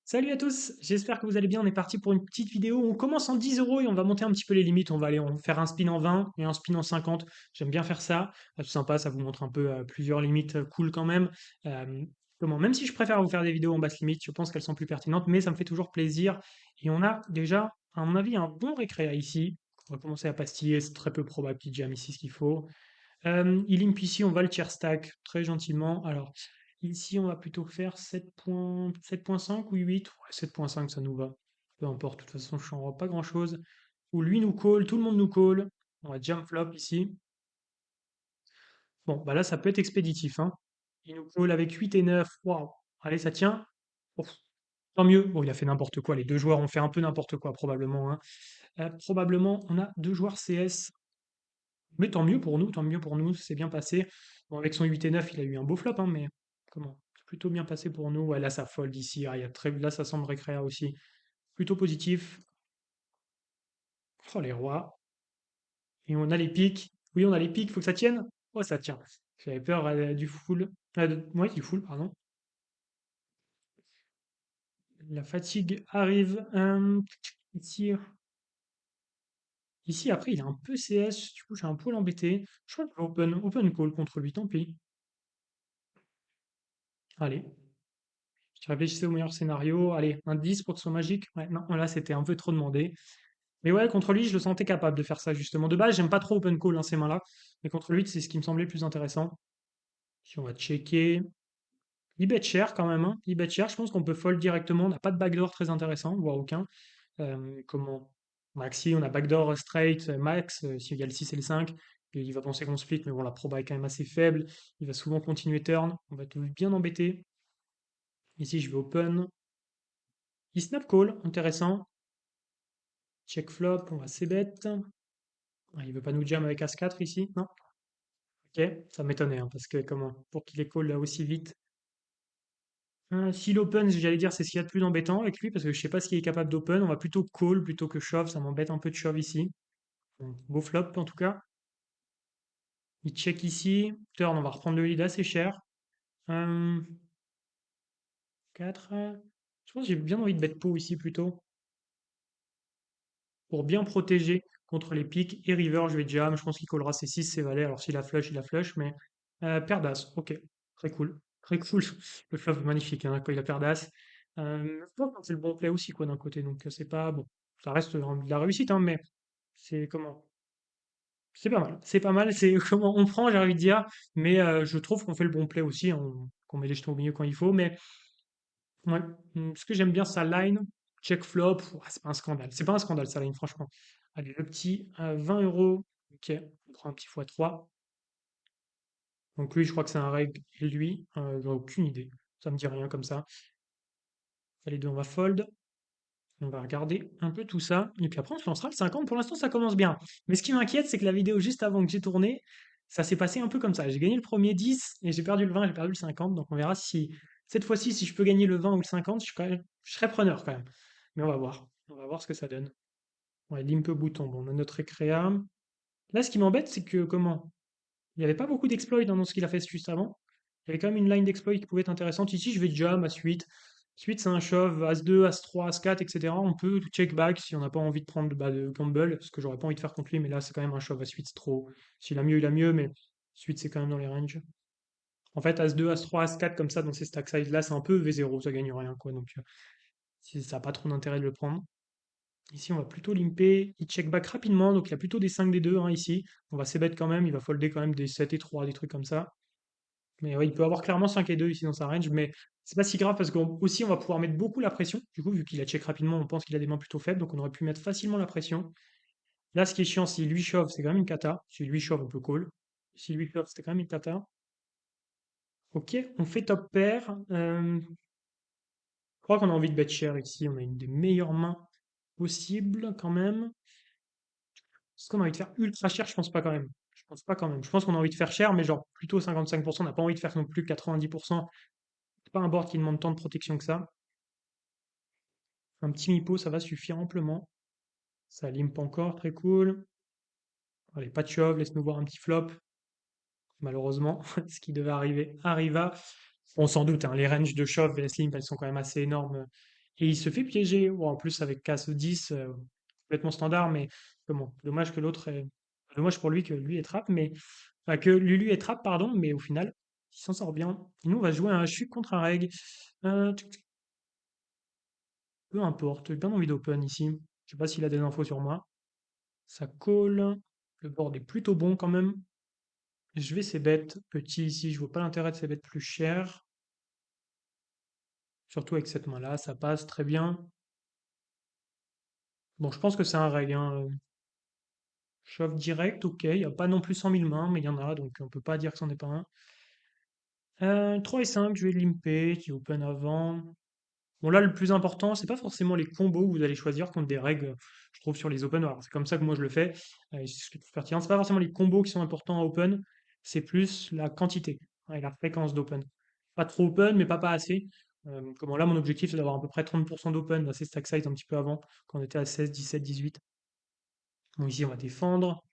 Salut à tous, j'espère que vous allez bien. On est parti pour une petite vidéo. On commence en 10 euros et on va monter un petit peu les limites. On va aller faire un spin en 20 et un spin en 50. J'aime bien faire ça. C'est sympa, ça vous montre un peu plusieurs limites cool quand même. Euh, Même si je préfère vous faire des vidéos en basse limite, je pense qu'elles sont plus pertinentes, mais ça me fait toujours plaisir. Et on a déjà, à mon avis, un bon récréa ici. On va commencer à pastiller, c'est très peu probable qu'il jam ici ce qu'il faut. Il limp ici, on va le tier stack très gentiment. Alors, ici, on va plutôt faire 7.5 ou 8. Ouais, 7.5, ça nous va. Peu importe, de toute façon, je ne changerai pas grand-chose. Ou lui nous call, tout le monde nous call. On va jump flop ici. Bon, bah là, ça peut être expéditif, hein. Il nous call avec 8 et 9. Waouh. Allez, ça tient. Ouf, tant mieux. Bon, il a fait n'importe quoi. Les deux joueurs ont fait un peu n'importe quoi, probablement, hein. Probablement, on a deux joueurs CS. Mais tant mieux pour nous, c'est bien passé. Bon, avec son 8 et 9, il a eu un beau flop, hein, mais comment? C'est plutôt bien passé pour nous. Ouais, là, ça fold ici. Ah, là, ça semble récréa aussi. Plutôt positif. Oh, les rois. Et on a les piques. Oui, on a les piques, faut que ça tienne. Oh, ça tient. J'avais peur du full. Ouais, du full, pardon. La fatigue arrive. Ici, ici, après, il est un peu CS. Du coup, j'ai un peu l'embêté. Je crois que je vais open call contre lui, tant pis. Allez. Je réfléchissais au meilleur scénario. Allez, un 10 pour que ce soit magique. Ouais, non, là, c'était un peu trop demandé. Mais ouais, contre lui, je le sentais capable de faire ça, justement. De base, j'aime pas trop open call, hein, ces mains-là. Mais contre lui, c'est ce qui me semblait le plus intéressant. Si on va checker. Il bet cher quand même, hein. Il bet cher. Je pense qu'on peut fold directement. On n'a pas de backdoor très intéressant, voire aucun. Comment? Maxi, on a backdoor straight, max, s'il y a le 6 et le 5. Et il va penser qu'on split, mais bon, la proba est quand même assez faible. Il va souvent continuer turn. On va être bien embêté. Ici, je vais open. Il snap call, intéressant. Check flop, on va c-bet. Ah, il veut pas nous jam avec As-4 ici, non? Ok, ça m'étonnait, hein, parce que comment, pour qu'il les call là aussi vite. S'il open, j'allais dire, c'est ce qu'il y a de plus embêtant avec lui, parce que je sais pas ce qu'il est capable d'open. On va plutôt call plutôt que shove, ça m'embête un peu de shove ici. Donc, beau flop en tout cas. Il check ici. Turn, on va reprendre le lead assez cher. 4. Je pense que j'ai bien envie de bet pot ici plutôt, pour bien protéger contre les piques. Et river, je vais jam. Je pense qu'il callera ses 6, ses valets. Alors s'il a flush, il a flush, mais paire d'as. Ok, très cool. Très cool. Le flop est magnifique hein, quand il a paire d'as. Je pense que c'est le bon play aussi, quoi, d'un côté. Donc c'est pas bon. Ça reste de la réussite, hein, mais c'est comment? C'est pas mal. C'est pas mal. C'est comment on prend, j'ai envie de dire. Mais je trouve qu'on fait le bon play aussi, hein, qu'on met les jetons au milieu quand il faut. Mais ouais, ce que j'aime bien, sa line, check flop, ouah, c'est pas un scandale. C'est pas un scandale, sa line, franchement. Allez, le petit, 20 euros. Ok, on prend un petit x3. Donc lui, je crois que c'est un reg. Et lui, j'en ai aucune idée. Ça me dit rien comme ça. Les deux, on va fold. On va regarder un peu tout ça. Et puis après, on se lancera le 50. Pour l'instant, ça commence bien. Mais ce qui m'inquiète, c'est que la vidéo juste avant que j'ai tourné, ça s'est passé un peu comme ça. J'ai gagné le premier 10 et j'ai perdu le 20, j'ai perdu le 50. Donc on verra si, cette fois-ci, si je peux gagner le 20 ou le 50, je serai preneur quand même. Mais on va voir. On va voir ce que ça donne. Ouais, limpe bouton. Bon, on a notre récréa. Là, ce qui m'embête, c'est que comment? Il n'y avait pas beaucoup d'exploits dans ce qu'il a fait juste avant. Il y avait quand même une line d'exploits qui pouvait être intéressante. Ici, je vais jam à suite. Suite, c'est un shove, As-2, As-3, As-4, etc. On peut check back si on n'a pas envie de prendre bah, de gamble, ce que j'aurais pas envie de faire contre lui, mais là, c'est quand même un shove à suite, c'est trop. S'il a mieux, il a mieux, mais suite, c'est quand même dans les ranges. En fait, As-2, As-3, As-4, comme ça, dans ces stack size là, c'est un peu V0, ça gagne rien, quoi. Donc, ça n'a pas trop d'intérêt de le prendre. Ici, on va plutôt limper. Il check back rapidement, donc il a plutôt des 5 des 2 hein, ici. On va c-bet quand même, il va folder quand même des 7 et 3, des trucs comme ça. Mais ouais, il peut avoir clairement 5 et 2 ici dans sa range, mais c'est pas si grave parce qu'aussi on va pouvoir mettre beaucoup la pression. Du coup, vu qu'il a check rapidement, on pense qu'il a des mains plutôt faibles, donc on aurait pu mettre facilement la pression. Là, ce qui est chiant, si lui shove, c'est quand même une cata. Si lui shove, on peut call. Si lui shove, c'était quand même une cata. Ok, on fait top pair. Je crois qu'on a envie de bet cher ici. On a une des meilleures mains possibles quand même. Est-ce qu'on a envie de faire ultra cher? Je pense pas quand même. Je pense pas quand même. Je pense qu'on a envie de faire cher, mais genre plutôt 55%. On n'a pas envie de faire non plus 90%. C'est pas un board qui demande tant de protection que ça. Un petit mipo, ça va suffire amplement. Ça limpe encore, très cool. Allez, pas de shove, laisse-nous voir un petit flop. Malheureusement, ce qui devait arriver arriva. On s'en doute, hein, les ranges de shove et les limp, elles sont quand même assez énormes Et il se fait piéger. Bon, en plus, avec casse 10, complètement standard, mais comment? Dommage que l'autre est... Dommage pour lui que lui est trappe, mais... Enfin, que Lulu est trappe, pardon, mais au final, il s'en sort bien. Et nous, on va jouer un chute contre un reg. Peu importe, j'ai bien envie d'open ici. Je sais pas s'il a des infos sur moi. Ça call. Le board est plutôt bon quand même. Je vais ces bêtes petits ici. Je vois pas l'intérêt de ces bêtes plus chères. Surtout avec cette main-là, ça passe très bien. Bon, je pense que c'est un reg, hein. Shove direct, ok. Il n'y a pas non plus 100 000 mains, mais il y en a, donc on peut pas dire que c'en est pas un. 3 et 5, je vais limper, qui open avant. Bon, là, le plus important, c'est pas forcément les combos que vous allez choisir contre des règles, je trouve, sur les open. Alors, c'est comme ça que moi je le fais. Et c'est ce qui est plus pertinent. C'est pas forcément les combos qui sont importants à open, c'est plus la quantité, hein, et la fréquence d'open. Pas trop open, mais pas assez. Comment là, mon objectif, c'est d'avoir à peu près 30% d'open. Là, c'est stack size un petit peu avant, quand on était à 16, 17, 18. Bon, ici, on va défendre.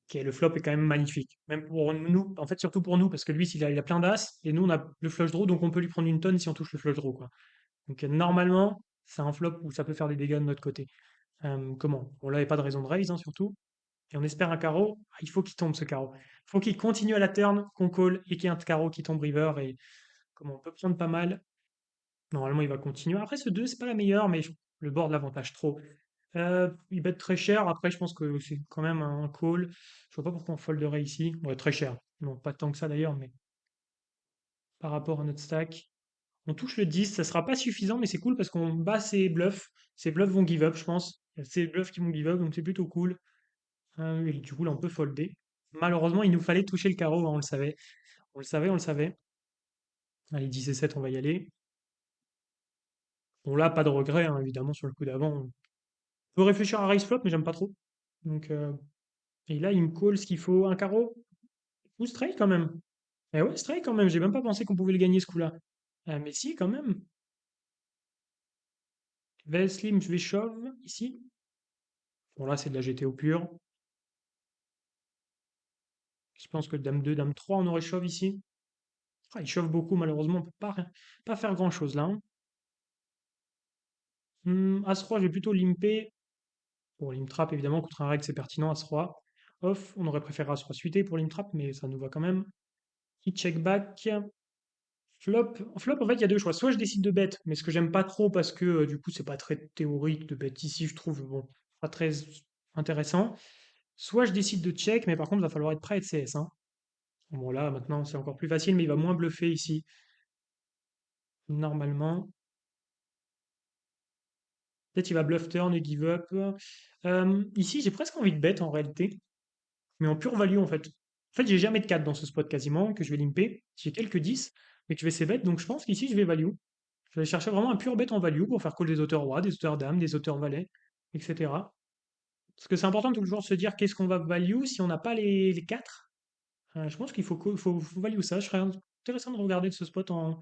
Ok, le flop est quand même magnifique. Même pour nous, en fait, surtout pour nous, parce que lui, il a plein d'as, et nous, on a le flush draw, donc on peut lui prendre une tonne si on touche le flush draw, quoi. Donc normalement, c'est un flop où ça peut faire des dégâts de notre côté. Comment? On n'avait pas de raison de raise, hein, surtout. Et on espère un carreau. Ah, il faut qu'il tombe ce carreau. Il faut qu'il continue à la turn, qu'on call, et qu'il y ait un carreau qui tombe river. Et comment on peut prendre pas mal. Normalement, il va continuer. Après, ce 2 c'est pas la meilleure, mais le board l'avantage trop. Il bet très cher. Après, je pense que c'est quand même un call. Je vois pas pourquoi on folderait ici. Ouais, très cher. Non, pas tant que ça d'ailleurs, mais par rapport à notre stack. On touche le 10, ça sera pas suffisant, mais c'est cool parce qu'on bat ses bluffs. Ses bluffs vont give up, je pense. Il y a ces bluffs qui vont give up, donc c'est plutôt cool. Et du coup, là, on peut folder. Malheureusement, il nous fallait toucher le carreau, hein, on le savait. On le savait, on le savait. Allez, 10 et 7, on va y aller. Bon, là, pas de regret, hein, évidemment, sur le coup d'avant. On peut réfléchir à raise flop, mais j'aime pas trop. Donc, et là, il me call ce qu'il faut. Un carreau ou straight quand même. Eh ouais, straight quand même. J'ai même pas pensé qu'on pouvait le gagner ce coup-là. Mais si, quand même. Vel slim, je vais shove ici. Bon, là, c'est de la GTO pure. Je pense que dame 2, dame 3, on aurait shove ici. Ah, il chauffe beaucoup, malheureusement, on peut pas faire grand-chose là, hein. As-roi, je vais plutôt limper. Bon, limp trap, évidemment, contre un reg, c'est pertinent, As-roi. Off, on aurait préféré As-roi suité pour limp trap, mais ça nous va quand même. Hit check back. Flop. Flop, en fait, il y a deux choix. Soit je décide de bet, mais ce que j'aime pas trop parce que du coup, c'est pas très théorique de bet ici, je trouve, bon, pas très intéressant. Soit je décide de check, mais par contre, il va falloir être prêt à être CS, hein. Bon, là, maintenant, c'est encore plus facile, mais il va moins bluffer ici, normalement. Peut-être il va bluff turn et give up. Ici, j'ai presque envie de bet en réalité, mais en pure value en fait. En fait, j'ai jamais de 4 dans ce spot quasiment, que je vais limper. J'ai quelques 10, mais que je vais ces bet, donc je pense qu'ici je vais value. Je vais chercher vraiment un pur bet en value pour faire call des auteurs rois, des auteurs dames, des auteurs valets, etc. Parce que c'est important de toujours se dire qu'est-ce qu'on va value si on n'a pas les 4. Je pense qu'il faut value ça. Je serais intéressant de regarder de ce spot en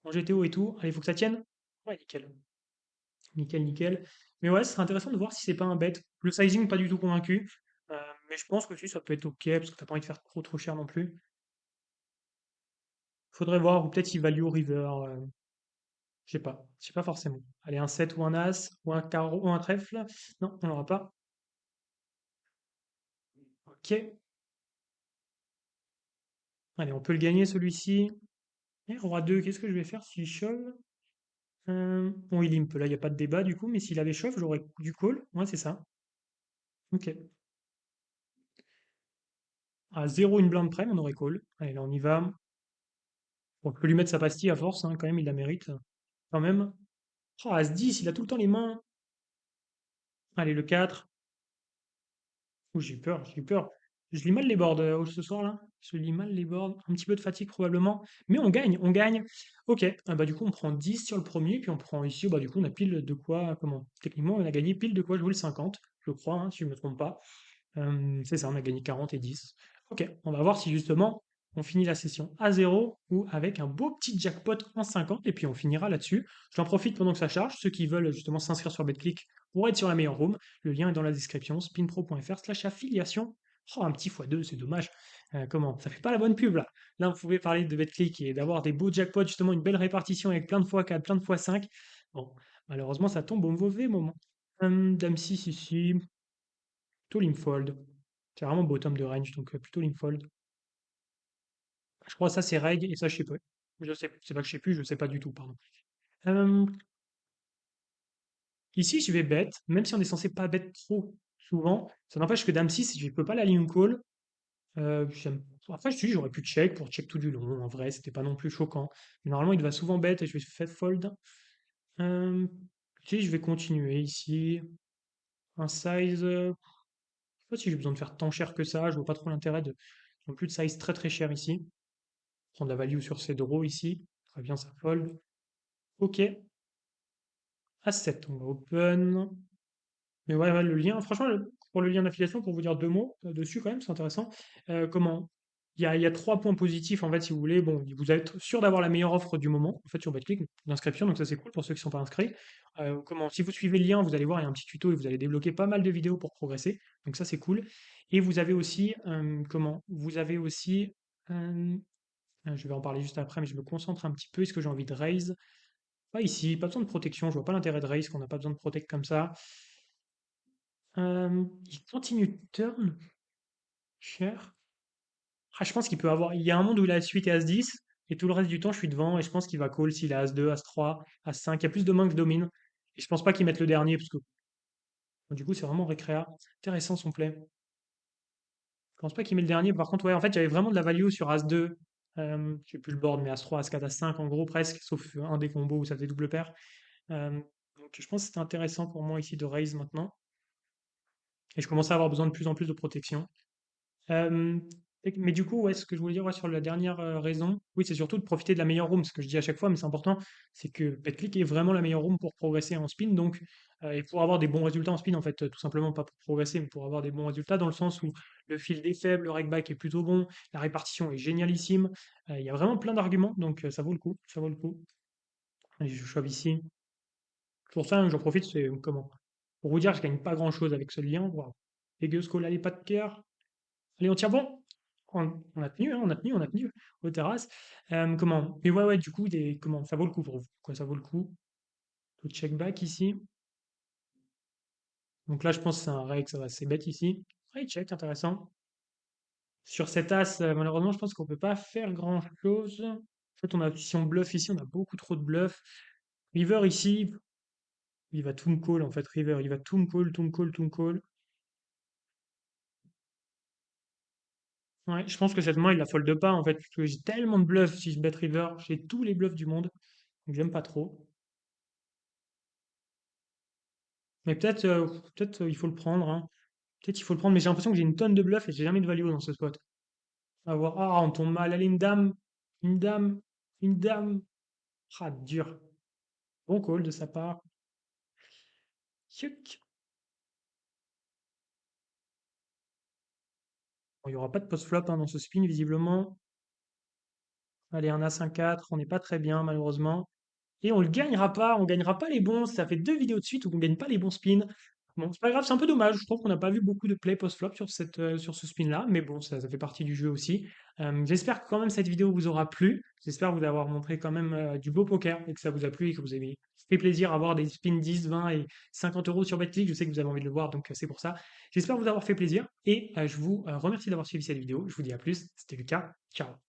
GTO et tout. Allez, il faut que ça tienne. Ouais, nickel. Nickel, nickel. Mais ouais, ce serait intéressant de voir si c'est pas un bet. Le sizing, pas du tout convaincu. Euh, mais je pense que si, ça peut être ok, parce que t'as pas envie de faire trop cher non plus. Faudrait voir, ou peut-être il value au river. Je sais pas. Je sais pas forcément. Allez, un 7 ou un as, ou un carreau, ou un trèfle. Non, on l'aura pas. Ok. Allez, on peut le gagner celui-ci. Et roi 2, qu'est-ce que je vais faire s'il shove? Bon, il limp, là, il n'y a pas de débat du coup, mais s'il avait shove, j'aurais du call. Ouais, c'est ça. Ok. À 0 une blinde près, on aurait call. Allez, là, on y va. Bon, on peut lui mettre sa pastille à force, hein, quand même, il la mérite. Quand même. Oh, As-10, il a tout le temps les mains. Allez, le 4. Oh, j'ai eu peur, j'ai eu peur. Je lis mal les boards ce soir-là. Je lis mal les boards. Un petit peu de fatigue probablement. Mais on gagne, on gagne. Ok, bah, du coup, on prend 10 sur le premier, puis on prend ici, bah, du coup, on a pile de quoi, comment? Techniquement, on a gagné pile de quoi jouer le 50, je crois, hein, si je ne me trompe pas. C'est ça, on a gagné 40 et 10. Ok, on va voir si justement on finit la session à 0 ou avec un beau petit jackpot en 50 et puis on finira là-dessus. J'en profite pendant que ça charge. Ceux qui veulent justement s'inscrire sur BetClick pour être sur la meilleure room, le lien est dans la description spinpro.fr/affiliation. Oh, un petit x2, c'est dommage. Comment? Ça fait pas la bonne pub là. Là, vous pouvez parler de BetClick et d'avoir des beaux jackpots, justement, une belle répartition avec plein de x4, plein de x5. Bon, malheureusement, ça tombe au mauvais moment. Dame 6 ici, plutôt limfold. C'est vraiment bottom de range, donc plutôt limfold. Je crois que ça c'est reg et ça je sais pas. Je sais, c'est pas que je sais plus, je sais pas du tout, pardon. Euh, Ici, je vais bet, même si on est censé pas bet trop souvent. Ça n'empêche que Dame 6, je peux pas la ligne call. Après, je te dis, j'aurais pu check pour check tout du long. En vrai, c'était pas non plus choquant. Mais normalement, il va souvent bet et je vais faire fold. Euh, tu sais, je vais continuer ici. Un size. Je sais pas si j'ai besoin de faire tant cher que ça. Je vois pas trop l'intérêt de non plus de size très très cher ici. Prendre la value sur ces draws ici. Très bien, ça fold. Ok. À 7, on va open. Mais ouais, ouais, le lien, franchement, pour le lien d'affiliation, pour vous dire deux mots dessus quand même, c'est intéressant. Comment? Il y a 3 points positifs en fait, si vous voulez. Bon, vous êtes sûr d'avoir la meilleure offre du moment, en fait, sur BetClick, l'inscription, donc ça c'est cool pour ceux qui ne sont pas inscrits. Comment? Si vous suivez le lien, vous allez voir, il y a un petit tuto et vous allez débloquer pas mal de vidéos pour progresser, donc ça c'est cool. Et vous avez aussi, comment? Vous avez aussi, euh, je vais en parler juste après, mais je me concentre un petit peu. Est-ce que j'ai envie de raise? Pas ici, pas besoin de protection, je vois pas l'intérêt de raise, qu'on n'a pas besoin de protect comme ça. Il continue de turn, cher. Ah, je pense qu'il peut avoir. Il y a un monde où il a As-8 et As-10, et tout le reste du temps, je suis devant, et je pense qu'il va call s'il a As-2, As-3, As-5. Il y a plus de mains que je domine. Et je pense pas qu'il mette le dernier, parce que du coup, c'est vraiment récréa. Intéressant son play. Je pense pas qu'il met le dernier. Par contre, ouais, en fait, j'avais vraiment de la value sur As-2. Je sais plus le board, mais As-3, As-4, As-5, en gros, presque, sauf un des combos où ça fait double paire. Euh, donc, je pense que c'était intéressant pour moi ici de raise maintenant. Et je commençais à avoir besoin de plus en plus de protection. Euh, mais du coup, ouais, ce que je voulais dire ouais, sur la dernière raison, oui, c'est surtout de profiter de la meilleure room. Ce que je dis à chaque fois, mais c'est important, c'est que BetClick est vraiment la meilleure room pour progresser en spin, donc et pour avoir des bons résultats en spin, en fait, tout simplement pas pour progresser, mais pour avoir des bons résultats dans le sens où le field est faible, le rakeback est plutôt bon, la répartition est génialissime. Il y a vraiment plein d'arguments, donc ça vaut le coup, ça vaut le coup. Allez, je choisis ici. Pour ça, j'en profite, c'est comment? Pour vous dire, je gagne pas grand-chose avec ce lien. Waouh. Dégueu, Skull, allez, pas de cœur. Allez, on tient bon. On a tenu, hein, on a tenu aux terrasses. Comment? Mais ouais, ouais, du coup, comment? Ça vaut le coup pour vous. Quoi, ça vaut le coup. Tout check back ici. Donc là, je pense que c'est un reg, ça va, c'est bête ici. Ouais, check, intéressant. Sur cet as, malheureusement, je pense qu'on peut pas faire grand-chose. En fait, si on bluff ici, on a beaucoup trop de bluff. River ici, il va tout me call, en fait, River, il va tout me call, tout me call, tout me call. Ouais, je pense que cette main, il la fold pas, en fait, parce que j'ai tellement de bluffs si je bet River, j'ai tous les bluffs du monde. Donc j'aime pas trop. Mais peut-être il faut le prendre, hein. Peut-être il faut le prendre, mais j'ai l'impression que j'ai une tonne de bluffs et j'ai jamais de value dans ce spot. À voir. Ah, on tombe mal. Allez, une dame, une dame, une dame. Ah, dur. Bon call de sa part. Yuck. Bon, il n'y aura pas de post-flop hein, dans ce spin, visiblement. Allez, un As, un 4. On n'est pas très bien, malheureusement. Et on le gagnera pas, on gagnera pas les bons. Ça fait 2 vidéos de suite où on gagne pas les bons spins. Bon, c'est pas grave, c'est un peu dommage. Je trouve qu'on n'a pas vu beaucoup de play post-flop sur ce spin-là, mais bon, ça fait partie du jeu aussi. J'espère que quand même cette vidéo vous aura plu. J'espère vous avoir montré quand même du beau poker et que ça vous a plu et que vous avez fait plaisir à voir des spins 10, 20 et 50 euros sur BetClick. Je sais que vous avez envie de le voir, donc c'est pour ça. J'espère vous avoir fait plaisir et je vous remercie d'avoir suivi cette vidéo. Je vous dis à plus. C'était Lucas. Ciao.